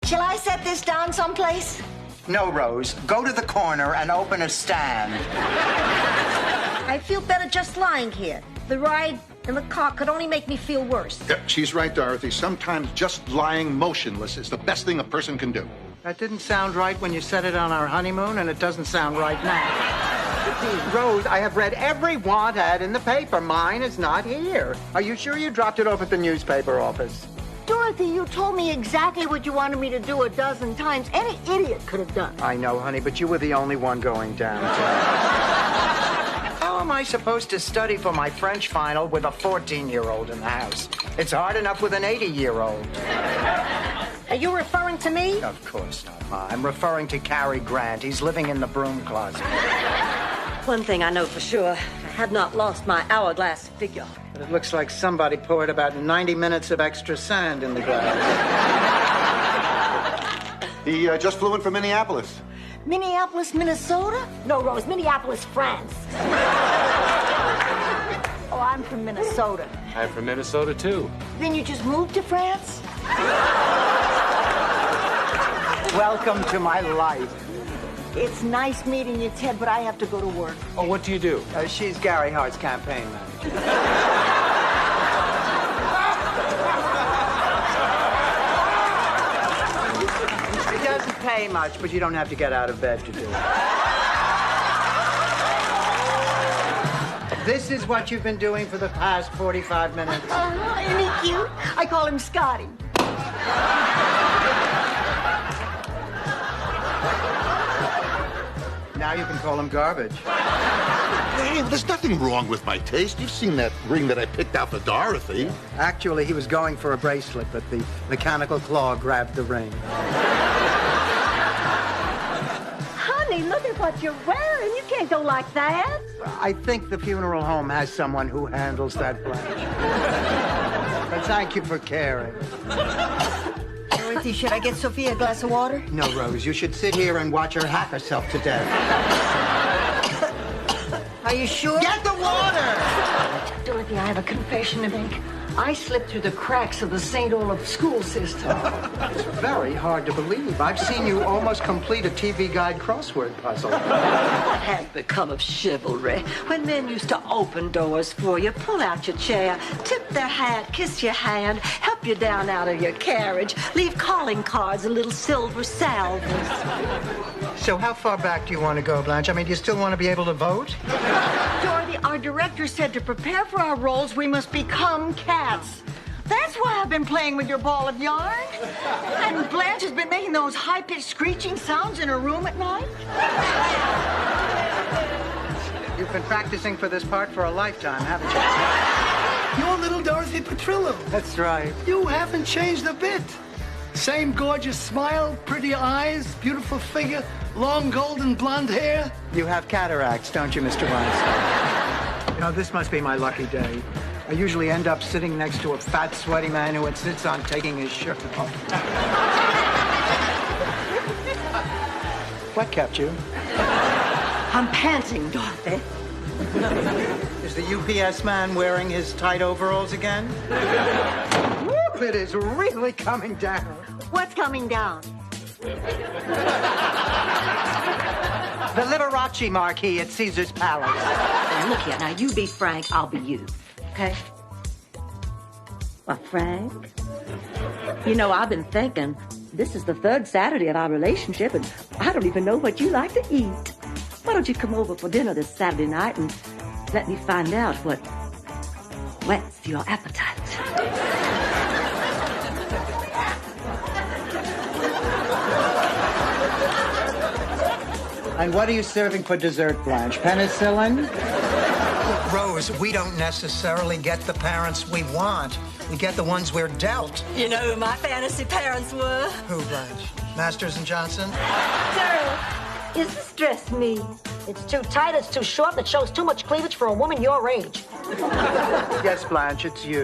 Shall I set this down someplace? No, Rose. Go to the corner and open a stand. I feel better just lying here. The ride in the car could only make me feel worse. Yeah, she's right, Dorothy. Sometimes just lying motionless is the best thing a person can do. That didn't sound right when you said it on our honeymoon, and it doesn't sound right now. Rose, I have read every want ad in the paper. Mine is not here. Are you sure you dropped it off at the newspaper office? Dorothy, you told me exactly what you wanted me to do a dozen times. Any idiot could have done. I know, honey, but you were the only one going downtown. How am I supposed to study for my French final with a 14-year-old in the house? It's hard enough with an 80-year-old. Are you referring to me? Of course not, Ma. I'm referring to Cary Grant. He's living in the broom closet. One thing I know for sure, I have not lost my hourglass figure. But it looks like somebody poured about 90 minutes of extra sand in the glass. He just flew in from Minneapolis. Minneapolis, Minnesota? No, Rose, Minneapolis, France. Oh, I'm from Minnesota. I'm from Minnesota, too. Then you just moved to France? Welcome to my life. It's nice meeting you, Ted, but I have to go to work. Oh, what do you do? She's Gary Hart's campaign manager. It doesn't pay much, but you don't have to get out of bed to do it. This is what you've been doing for the past 45 minutes. Isn't he cute? I call him Scotty. Now you can call him garbage. Hey, there's nothing wrong with my taste. You've seen that ring that I picked out for Dorothy. Actually, he was going for a bracelet, but the mechanical claw grabbed the ring. Honey, look at what you're wearing. You can't go like that. I think the funeral home has someone who handles that branch. But thank you for caring. Dorothy, should I get Sophia a glass of water? No, Rose, you should sit here and watch her hack herself to death. Are you sure? Get the water! Dorothy, I have a confession to make. I slipped through the cracks of the St. Olaf school system. It's very hard to believe. I've seen you almost complete a TV Guide crossword puzzle. What has become of chivalry? When men used to open doors for you, pull out your chair, tip their hat, kiss your hand, help you down out of your carriage, leave calling cards and little silver salvers. So how far back do you want to go, Blanche? I mean, do you still want to be able to vote? Dorothy, our director said to prepare for our roles, we must become cats. That's why I've been playing with your ball of yarn. And Blanche has been making those high-pitched screeching sounds in her room at night. You've been practicing for this part for a lifetime, haven't you? You're little Dorothy Petrillo. That's right. You haven't changed a bit. Same gorgeous smile, pretty eyes, beautiful figure, long golden blonde hair. You have cataracts, don't you, Mr. Weinstein? You know, this must be my lucky day. I usually end up sitting next to a fat, sweaty man who insists on taking his shirt off. What kept you? I'm panting, Dorothy. Is the UPS man wearing his tight overalls again? Whoop, it is really coming down. What's coming down? The Liberace marquee at Caesar's Palace. Now, look here, now you be Frank, I'll be you, okay? Well, Frank, you know, I've been thinking, this is the third Saturday of our relationship, and I don't even know what you like to eat. Why don't you come over for dinner this Saturday night and let me find out what whets your appetite? And what are you serving for dessert, Blanche? Penicillin? Rose, we don't necessarily get the parents we want. We get the ones we're dealt. You know who my fantasy parents were? Who, Blanche? Masters and Johnson? Girl, is this dress me? It's too tight, it's too short, and it shows too much cleavage for a woman your age. Yes, Blanche, it's you.